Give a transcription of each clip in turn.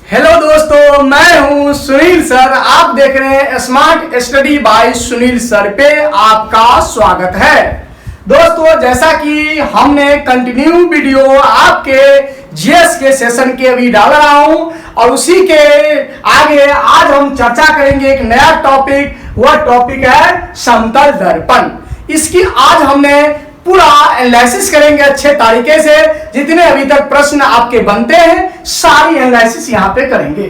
Hello दोस्तों, मैं हूं सुनील सर। आप देख रहे हैं smart study bye Sunil sir पे आपका स्वागत है। दोस्तों, जैसा कि हमने कंटिन्यू वीडियो आपके जीएस के सेशन के अभी डाल रहा हूं और उसी के आगे आज हम चर्चा करेंगे एक नया टॉपिक। वह टॉपिक है समतल दर्पण। इसकी आज हमने पूरा एनालिसिस करेंगे अच्छे तरीके से। जितने अभी तक प्रश्न आपके बनते हैं सारी एनालिसिस यहाँ पे करेंगे।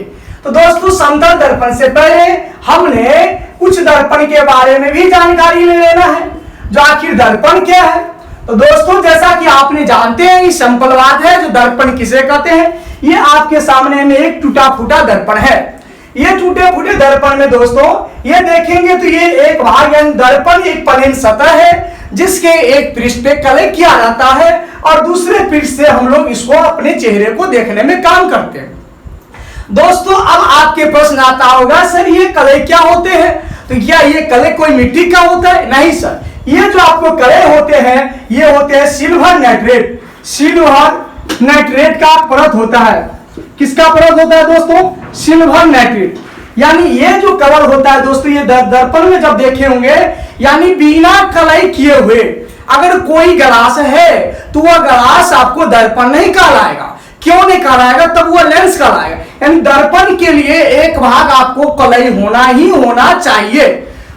तो दोस्तों, समतल दर्पण से पहले हमने कुछ दर्पण के बारे में भी जानकारी ले लेना है, जो आखिर दर्पण क्या है। तो दोस्तों, जैसा कि आपने जानते हैं, ये सिंपल बात है। जो दर्पण किसे कहते हैं, ये आपके सामने में एक टूटा फूटा दर्पण है। ये टूटे फूटे दर्पण में दोस्तों ये देखेंगे तो ये एक भाग यानी दर्पण एक प्लेन सतह है जिसके एक पृष्ठ पे कलय किया जाता है और दूसरे पृष्ठ से हम लोग इसको अपने चेहरे को देखने में काम करते हैं। दोस्तों, अब आपके प्रश्न आता होगा, सर ये कलय क्या होते हैं? तो क्या ये कलय कोई मिट्टी का होता है? नहीं सर, ये जो आपको कलय होते हैं ये होते हैं सिल्वर नाइट्रेट। सिल्वर नाइट्रेट का परत होता है। किसका परत होता है दोस्तों? Silver nitrate. यानी ये जो कलर होता है दोस्तों, ये दर्पण में जब देखे होंगे, यानी बिना कलय किए हुए अगर कोई ग्लास है तो वह ग्लास आपको दर्पण नहीं कहलाएगा। क्यों नहीं कहलाएगा? तब वह लेंस कहलाएगा। यानी दर्पण के लिए एक भाग आपको कलय होना ही होना चाहिए।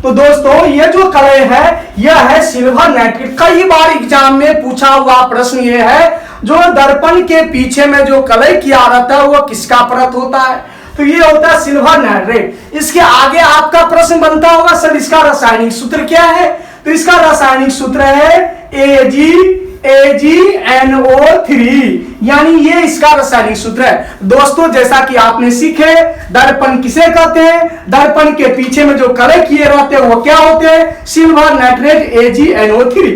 तो दोस्तों, ये जो कलय है यह है सिल्वर नाइट्रेट। कई बार एग्जाम में पूछा हुआ प्रश्न ये है, जो दर्पण के पीछे में जो कलय किया रहता है वह किसका परत होता है? तो ये होता है सिल्वर नाइट्रेट। इसके आगे आपका प्रश्न बनता होगा, सर इसका रासायनिक सूत्र क्या है? तो इसका रासायनिक सूत्र है AgNO3। यानी ये इसका रासायनिक सूत्र है। दोस्तों, जैसा कि आपने सीखे, दर्पण किसे कहते हैं? दर्पण के पीछे में जो कलय किए रहते हैं वो क्या होते हैं? Silver nitrate AgNO3।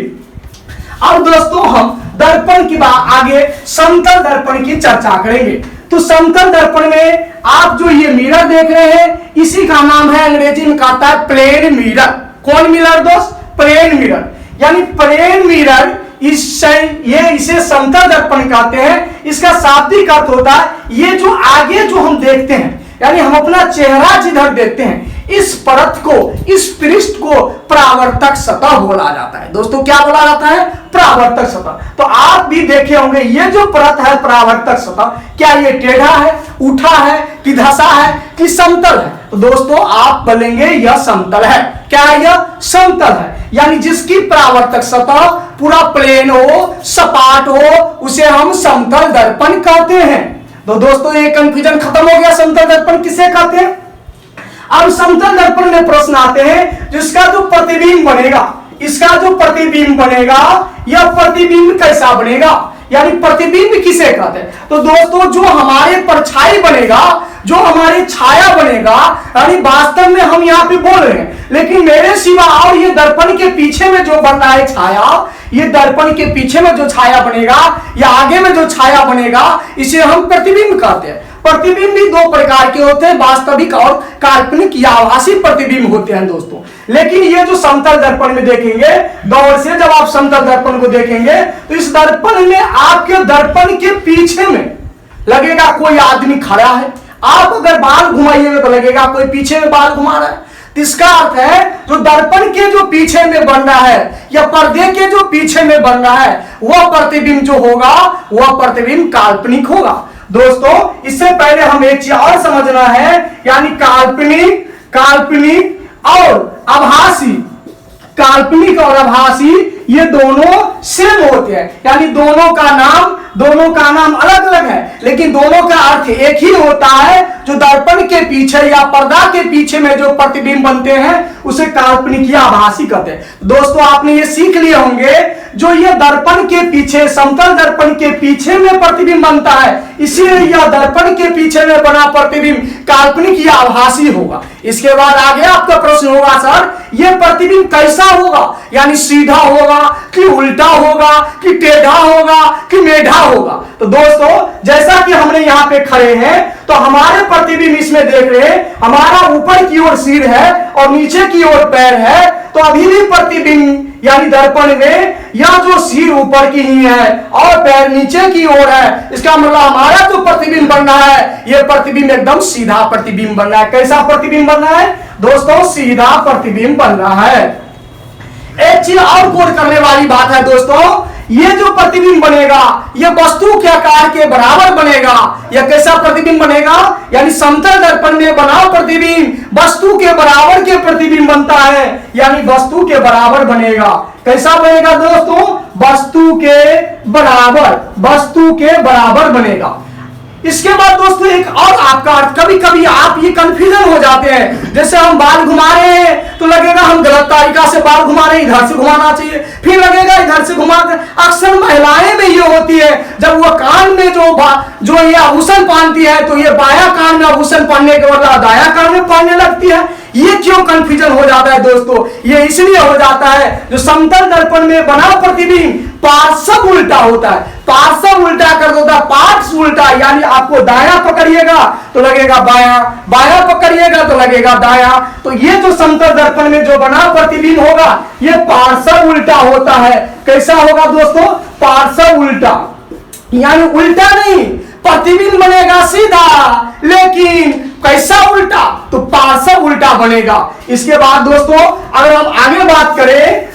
अब दोस्तों, हम दर्पण की बात आगे समतल दर्पण की चर्चा करेंगे। तो समतल दर्पण में आप जो ये मिरर देख रहे हैं, इसी का नाम है, अंग्रेजी में कहता है प्लेन मिरर। कौन मिरर दोस्त? Plane mirror. यानी प्लेन मिरर इसे समतल दर्पण कहते हैं। इसका शाब्दिक अर्थ होता है ये जो आगे जो हम देखते हैं, यानी हम अपना चेहरा जिधर देखते हैं, इस परत को, इस पृष्ठ को परावर्तक सतह बोला जाता है। दोस्तों, क्या बोला जाता है? परावर्तक सतह। तो आप भी देखे होंगे ये जो परत है परावर्तक सतह, क्या ये टेढ़ा है, उठा है, कि धसा है, कि समतल है? तो दोस्तों, आप बोलेंगे यह समतल है। क्या है? यह समतल है। यानी जिसकी परावर्तक सतह पूरा प्लेन हो, सपाट हो, उसे हम समतल दर्पण कहते हैं। तो दोस्तों, ये कंफ्यूजन खत्म हो गया, समतल दर्पण किसे कहते हैं। अब समतल दर्पण में प्रश्न आते हैं, जिसका जो प्रतिबिंब बनेगा, इसका जो प्रतिबिंब बनेगा, यह प्रतिबिंब कैसा बनेगा? यानी प्रतिबिंब किसे कहते हैं? तो दोस्तों, जो हमारे परछाई बनेगा, जो हमारी छाया बनेगा, यानी वास्तव में हम यहाँ पे बोल रहे हैं, लेकिन मेरे सिवा और ये दर्पण के पीछे में जो बन रहा है छाया, ये दर्पण के पीछे में जो छाया बनेगा या आगे में जो छाया बनेगा, इसे हम प्रतिबिंब कहते हैं। प्रतिबिंब भी दो प्रकार के होते हैं, वास्तविक और काल्पनिक या आभासी प्रतिबिंब होते हैं दोस्तों। लेकिन ये जो समतल दर्पण में देखेंगे, गौर से जब आप समतल दर्पण को देखेंगे तो इस दर्पण में आपके दर्पण के पीछे में लगेगा कोई आदमी खड़ा है। आप अगर बाल घुमाइएगा तो लगेगा कोई पीछे में बाल घुमा रहा है। तो इसका अर्थ है जो दर्पण के जो पीछे में बन रहा है या पर्दे के जो पीछे में बन रहा है, वह प्रतिबिंब जो होगा वह प्रतिबिंब काल्पनिक होगा। दोस्तों, इससे पहले हम एक चीज और समझना है, यानी काल्पनिक और आभासी। काल्पनिक और आभासी ये दोनों सेम होते हैं, यानी दोनों का नाम अलग अलग है, लेकिन दोनों का अर्थ एक ही होता है। जो दर्पण के पीछे या पर्दा के पीछे में जो प्रतिबिंब बनते हैं उसे काल्पनिक या आभासी कहते हैं। दोस्तों, आपने ये सीख लिए होंगे, जो ये दर्पण के पीछे, समतल दर्पण के पीछे में प्रतिबिंब बनता है, इसीलिए यह दर्पण के पीछे में बना प्रतिबिंब काल्पनिक या आभासी होगा। इसके बाद आगे आपका प्रश्न होगा, सर यह प्रतिबिंब कैसा होगा? यानी सीधा होगा कि उल्टा होगा कि टेढ़ा होगा कि मेढ़ा होगा। तो दोस्तों जैसा कि हमने यहाँ पे खड़े हैं तो हमारे प्रतिबिंब इसमें देख रहे हैं, हमारा ऊपर की ओर सिर है और नीचे की ओर पैर है। तो अभी भी प्रतिबिंब यानी दर्पण में यह जो सिर ऊपर की ही है और पैर नीचे की ओर है, इसका मतलब हमारा जो प्रतिबिंब बन रहा है यह प्रतिबिंब एकदम सीधा प्रतिबिंब बन रहा है। कैसा प्रतिबिंब बन रहा है दोस्तों? सीधा प्रतिबिंब बन रहा है। एक चीज और गौर करने वाली बात है दोस्तों, ये जो प्रतिबिंब बनेगा ये वस्तु के आकार के बराबर बनेगा। यह कैसा प्रतिबिंब बनेगा? यानी समतल दर्पण में बना प्रतिबिंब वस्तु के बराबर के प्रतिबिंब बनता है, यानी वस्तु के बराबर बनेगा। कैसा बनेगा दोस्तों? वस्तु के बराबर बनेगा। इसके बाद दोस्तों एक और आपका कभी कभी आप ये कंफ्यूजन हो जाते हैं, जैसे हम बाल घुमा रहे हैं तो लगेगा हम गलत तरीका से बाल घुमा रहे हैं, इधर से घुमाना चाहिए, फिर लगेगा इधर से घुमाते। अक्सर महिलाएं में ये होती है, जब वो कान में जो ये आभूषण पहनती है तो ये बाया कान में आभूषण पहनने के बदला दाया कान में पहनने लगती है। ये क्यों कंफ्यूजन हो जाता है दोस्तों? ये इसलिए हो जाता है जो समतल दर्पण में बना प्रतिबिंब पार्श्व उल्टा होता है। पार्श्व उल्टा कर देता है, पार्श्व उल्टा, यानी आपको दाया पकड़िएगा तो लगेगा बाया, बाया पकड़िएगा तो लगेगा दाया। तो ये जो समतल दर्पण में जो बना प्रतिबिंब होगा ये पार्श्व उल्टा होता है। कैसा होगा दोस्तों? पार्श्व उल्टा, यानी उल्टा नहीं, प्रतिबिंब बनेगा सीधा, लेकिन कैसा उल्टा? तो पार्श्व उल्टा बनेगा। इसके बाद दोस्तों अगर हम आगे बात करें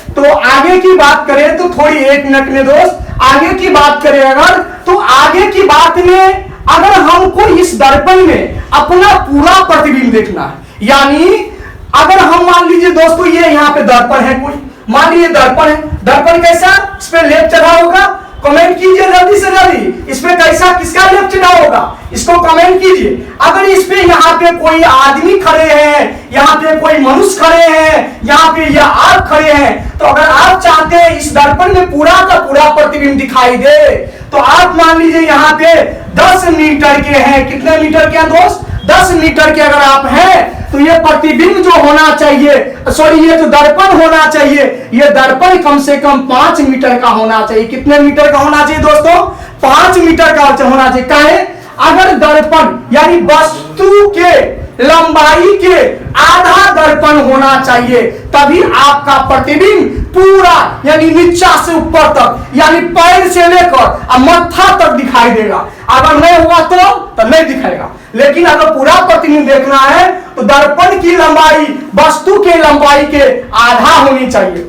तो थोड़ी एक मिनट में दोस्त आगे की बात करें अगर, तो आगे की बात में अगर हमको इस दर्पण में अपना पूरा प्रतिबिंब देखना है, यानी अगर हम मान लीजिए दोस्तों ये यहाँ पे दर्पण है, कोई मान लीजिए दर्पण है, दर्पण कैसा इस पे लेप चढ़ा होगा, कमेंट कीजिए जल्दी से जल्दी, इसमें कैसा किसका लेप चढ़ा होगा इसको कमेंट कीजिए। अगर इस पे यहाँ पे कोई आदमी खड़े हैं, यहाँ पे कोई मनुष्य खड़े हैं, यहाँ पे या आप खड़े हैं, तो अगर आप चाहते हैं इस दर्पण में पूरा का पूरा प्रतिबिंब दिखाई दे तो आप मान लीजिए यहाँ पे 10 मीटर के हैं, कितने मीटर के हैं दोस्त? 10 मीटर के अगर आप हैं तो ये प्रतिबिंब जो होना चाहिए, सॉरी ये जो दर्पण होना चाहिए, ये दर्पण कम से कम 5 मीटर का होना चाहिए। कितने मीटर का होना चाहिए दोस्तों? 5 मीटर का होना चाहिए। काहे? अगर दर्पण यानी वस्तु के लंबाई के आधा दर्पण होना चाहिए, तभी आपका प्रतिबिंब पूरा यानी नीचा से ऊपर तक, यानी पैर से लेकर मत्था तक दिखाई देगा। अगर नहीं हुआ तो नहीं दिखाएगा। लेकिन अगर पूरा प्रतिबिंब देखना है तो दर्पण की लंबाई वस्तु के लंबाई के आधा होनी चाहिए।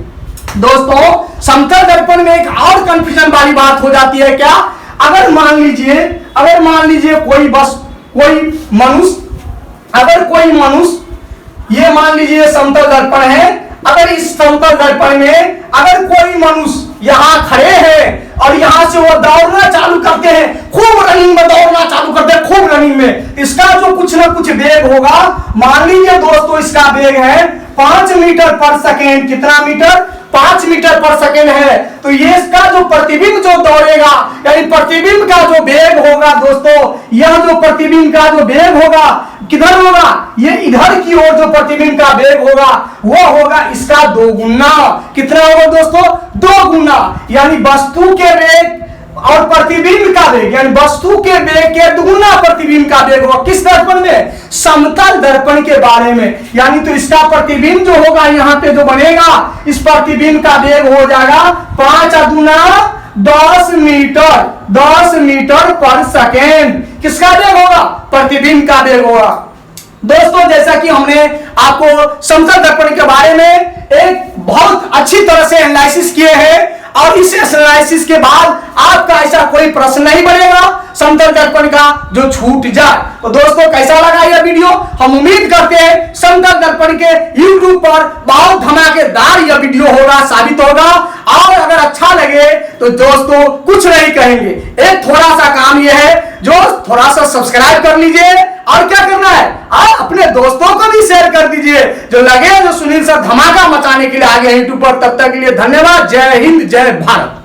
दोस्तों समतल दर्पण में एक और कंफ्यूजन वाली बात हो जाती है। क्या? अगर मान लीजिए कोई मनुष्य ये मान लीजिए समतल दर्पण है, अगर इस समतल दर्पण में अगर कोई मनुष्य यहाँ खड़े हैं और यहाँ से वो दौड़ना चालू करते हैं, खूब रनिंग में दौड़ना चालू करते हैं, खूब रनिंग में, इसका जो कुछ ना कुछ वेग होगा, मान लीजिए दोस्तों इसका वेग है 5 मीटर पर सेकेंड। कितना मीटर? 5 मीटर पर सेकेंड है। तो ये इसका जो प्रतिबिंब जो दौड़ेगा, यानी प्रतिबिंब का जो वेग होगा दोस्तों, यह जो प्रतिबिंब का जो वेग होगा किधर होगा? ये इधर की ओर जो प्रतिबिंब का वेग होगा वो होगा इसका 2 गुना। कितना होगा दोस्तों? 2 गुना, यानी वस्तु के वेग और प्रतिबिंब का वेग, यानी वस्तु के वेग के 2 गुना प्रतिबिंब का वेग होगा। किस दर्पण में? समतल दर्पण के बारे में। यानी तो इसका प्रतिबिंब जो होगा यहाँ पे जो बनेगा, इस प्रतिबिंब का वेग हो जाएगा 5 गुना 10 मीटर पर सेकेंड। किसका वेग होगा? प्रतिबिंब का वेग होगा। दोस्तों जैसा कि हमने आपको समतल दर्पण के बारे में एक बहुत अच्छी तरह से एनालिसिस किए हैं, और इस एनालिसिस के बाद आपका ऐसा कोई प्रश्न नहीं बनेगा समतल दर्पण का जो छूट जाए। तो दोस्तों कैसा लगा यह वीडियो? हम उम्मीद करते हैं समतल दर्पण के YouTube पर बहुत धमाकेदार यह वीडियो होगा, साबित होगा। और अगर अच्छा लगे तो दोस्तों कुछ नहीं कहेंगे, एक थोड़ा सा काम यह है, जो थोड़ा सा सब्सक्राइब कर लीजिए, और क्या करना है आप अपने दोस्तों को भी शेयर कर दीजिए, जो लगे जो सुनील सर धमाका मचाने के लिए आगे यूट्यूब पर। तब तक के लिए धन्यवाद। जय हिंद, जय भारत।